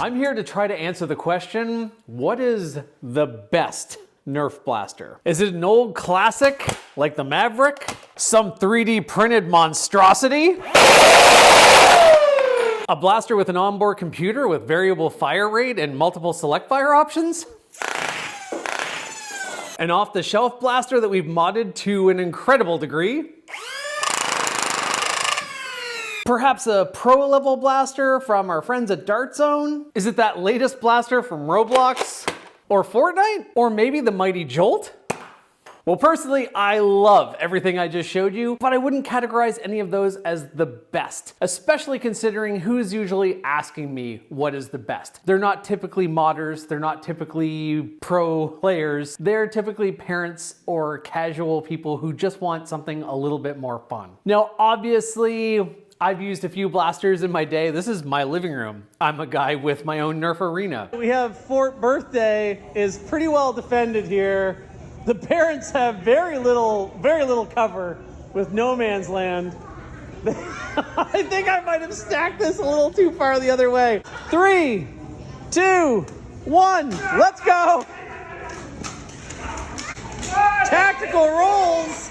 I'm here to try to answer the question, what is the best Nerf blaster? Is it an old classic like the Maverick? Some 3D printed monstrosity? A blaster with an onboard computer with variable fire rate and multiple select fire options? An off-the-shelf blaster that we've modded to an incredible degree? Perhaps a pro-level blaster from our friends at Dart Zone? Is it that latest blaster from Roblox? Or Fortnite? Or maybe the mighty Jolt? Well, personally, I love everything I just showed you, but I wouldn't categorize any of those as the best, especially considering who's usually asking me what is the best. They're not typically modders, they're not typically pro players, they're typically parents or casual people who just want something a little bit more fun. Now, obviously, I've used a few blasters in my day. This is my living room. I'm a guy with my own Nerf arena. We have Fort Birthday is pretty well defended here. The parents have very little cover with no man's land. I think I might have stacked this a little too far the other way. 3, 2, 1, let's go. Tactical rolls.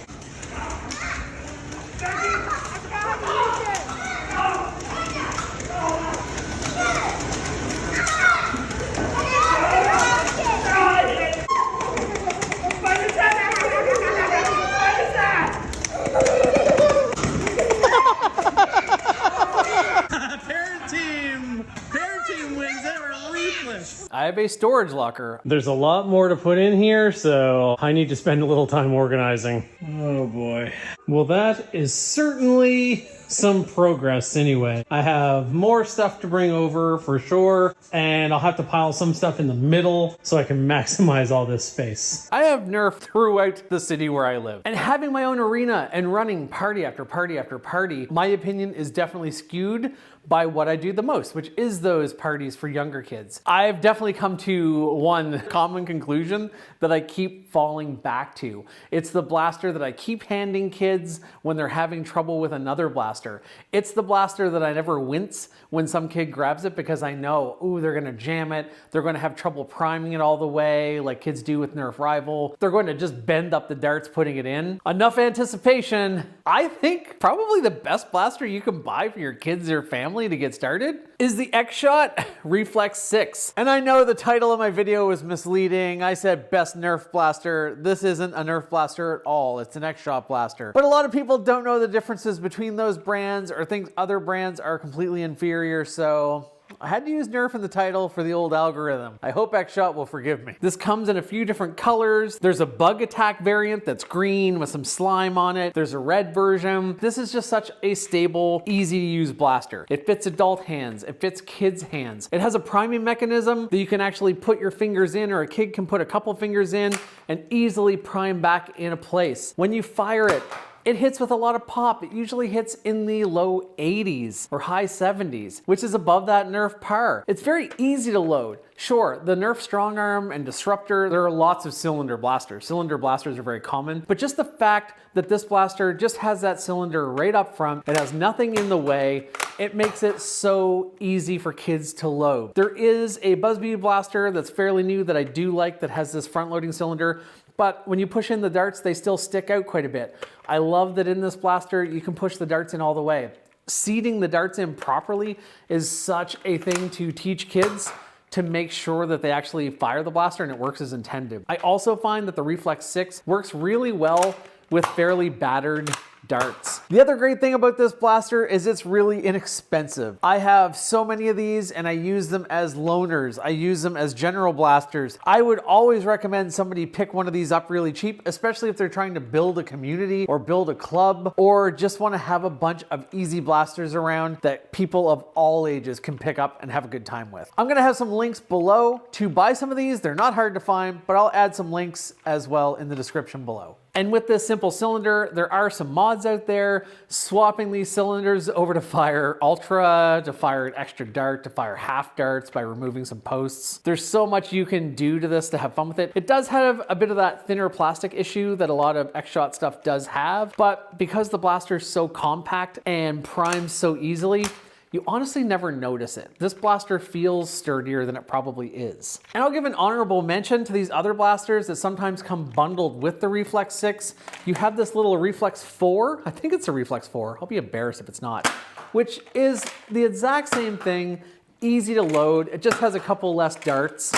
I have a storage locker. There's a lot more to put in here, so I need to spend a little time organizing. Oh boy. Well, that is certainly some progress anyway. I have more stuff to bring over for sure, and I'll have to pile some stuff in the middle so I can maximize all this space. I have Nerf throughout the city where I live. And having my own arena and running party after party after party, my opinion is definitely skewed by what I do the most, which is those parties for younger kids. I've definitely come to one common conclusion that I keep falling back to. It's the blaster that I keep handing kids when they're having trouble with another blaster. It's the blaster that I never wince when some kid grabs it because I know, ooh, they're gonna jam it. They're gonna have trouble priming it all the way like kids do with Nerf Rival. They're going to just bend up the darts putting it in. Enough anticipation. I think probably the best blaster you can buy for your kids or family to get started is the X-Shot Reflex 6. And I know the title of my video was misleading. I said best Nerf blaster. This isn't a Nerf blaster at all. It's an X-Shot blaster. But a lot of people don't know the differences between those brands or think other brands are completely inferior, so I had to use Nerf in the title for the old algorithm. I hope X-Shot will forgive me. This comes in a few different colors. There's a bug attack variant that's green with some slime on it. There's a red version. This is just such a stable, easy to use blaster. It fits adult hands. It fits kids' hands. It has a priming mechanism that you can actually put your fingers in, or a kid can put a couple fingers in and easily prime back into place. When you fire it, it hits with a lot of pop. It usually hits in the low 80s or high 70s, which is above that Nerf par. It's very easy to load. Sure, the Nerf Strong Arm and Disruptor, there are lots of cylinder blasters. Cylinder blasters are very common, but just the fact that this blaster just has that cylinder right up front, it has nothing in the way, it makes it so easy for kids to load. There is a Buzzbee blaster that's fairly new that I do like that has this front loading cylinder, but when you push in the darts, they still stick out quite a bit. I love that in this blaster, you can push the darts in all the way. Seating the darts in properly is such a thing to teach kids to make sure that they actually fire the blaster and it works as intended. I also find that the Reflex 6 works really well with fairly battered darts. The other great thing about this blaster is it's really inexpensive. I have so many of these and I use them as loaners. I use them as general blasters. I would always recommend somebody pick one of these up really cheap, especially if they're trying to build a community or build a club or just want to have a bunch of easy blasters around that people of all ages can pick up and have a good time with. I'm gonna have some links below to buy some of these. They're not hard to find, but I'll add some links as well in the description below. And with this simple cylinder, there are some mods out there swapping these cylinders over to fire Ultra, to fire an extra dart, to fire half darts by removing some posts. There's so much you can do to this to have fun with it. It does have a bit of that thinner plastic issue that a lot of X-Shot stuff does have, but because the blaster is so compact and primes so easily, you honestly never notice it. This blaster feels sturdier than it probably is. And I'll give an honorable mention to these other blasters that sometimes come bundled with the Reflex 6. You have this little Reflex 4, I think it's a Reflex 4, I'll be embarrassed if it's not, which is the exact same thing, easy to load, it just has a couple less darts.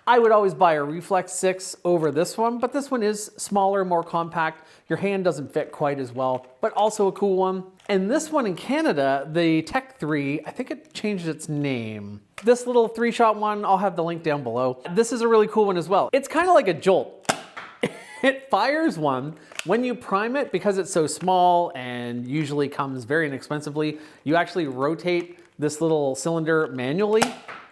I would always buy a Reflex 6 over this one, but this one is smaller, more compact. Your hand doesn't fit quite as well, but also a cool one. And this one in Canada, the Tech 3, I think it changed its name. This little 3-shot one, I'll have the link down below. This is a really cool one as well. It's kind of like a Jolt. It fires one. When you prime it, because it's so small and usually comes very inexpensively, you actually rotate this little cylinder manually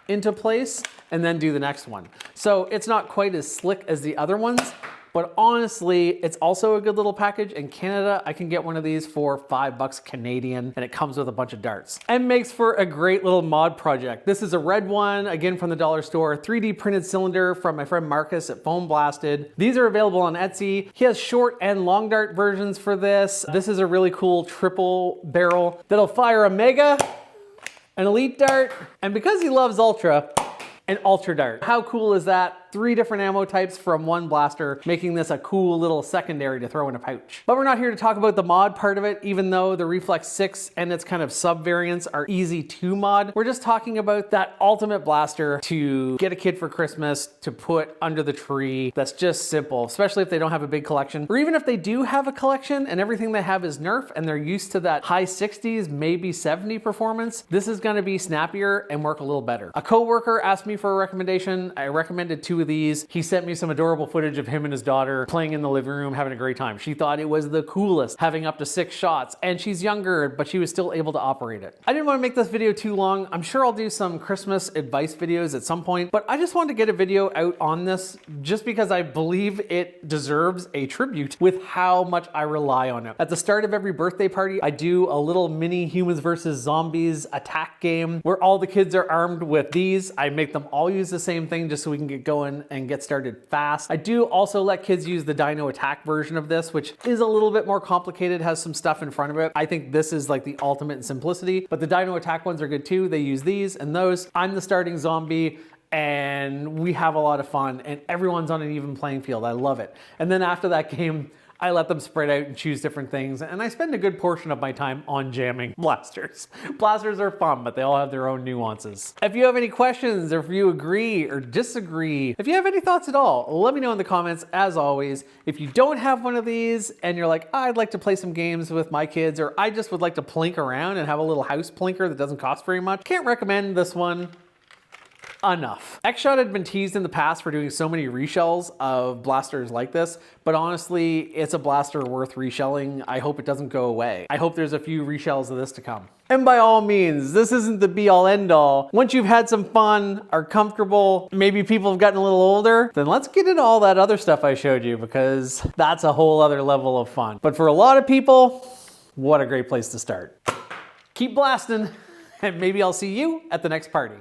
into place and then do the next one. So it's not quite as slick as the other ones, but honestly, it's also a good little package. In Canada, I can get one of these for $5 Canadian, and it comes with a bunch of darts and makes for a great little mod project. This is a red one, again from the dollar store, 3D printed cylinder from my friend Marcus at Foam.Blasted. These are available on Etsy. He has short and long dart versions for this. This is a really cool triple barrel that'll fire a Mega, an Elite Dart, and because he loves Ultra, an Ultra Dart. How cool is that? 3 different ammo types from one blaster, making this a cool little secondary to throw in a pouch. But we're not here to talk about the mod part of it, even though the Reflex 6 and its kind of sub variants are easy to mod. We're just talking about that ultimate blaster to get a kid for Christmas to put under the tree. That's just simple, especially if they don't have a big collection, or even if they do have a collection and everything they have is Nerf and they're used to that high 60s, maybe 70 performance. This is gonna be snappier and work a little better. A coworker asked me for a recommendation. I recommended 2 of these. He sent me some adorable footage of him and his daughter playing in the living room, having a great time. She thought it was the coolest, having up to 6 shots, and she's younger, but she was still able to operate it. I didn't want to make this video too long. I'm sure I'll do some Christmas advice videos at some point, but I just wanted to get a video out on this just because I believe it deserves a tribute with how much I rely on it. At the start of every birthday party, I do a little mini humans versus zombies attack game where all the kids are armed with these. I make them all use the same thing just so we can get going and get started fast. I do also let kids use the Dino Attack version of this, which is a little bit more complicated, has some stuff in front of it. I think this is like the ultimate in simplicity, but the Dino Attack ones are good too. They use these and those. I'm the starting zombie and we have a lot of fun and everyone's on an even playing field. I love it. And then after that game, I let them spread out and choose different things, and I spend a good portion of my time on jamming blasters. Blasters are fun, but they all have their own nuances. If you have any questions, or if you agree or disagree, if you have any thoughts at all, let me know in the comments. As always, if you don't have one of these and you're like, I'd like to play some games with my kids, or I just would like to plink around and have a little house plinker that doesn't cost very much, can't recommend this one enough. X-Shot had been teased in the past for doing so many reshells of blasters like this, but honestly, it's a blaster worth reshelling. I hope it doesn't go away. I hope there's a few reshells of this to come. And by all means, this isn't the be-all end-all. Once you've had some fun, are comfortable, maybe people have gotten a little older, then let's get into all that other stuff I showed you, because that's a whole other level of fun. But for a lot of people, what a great place to start. Keep blasting, and maybe I'll see you at the next party.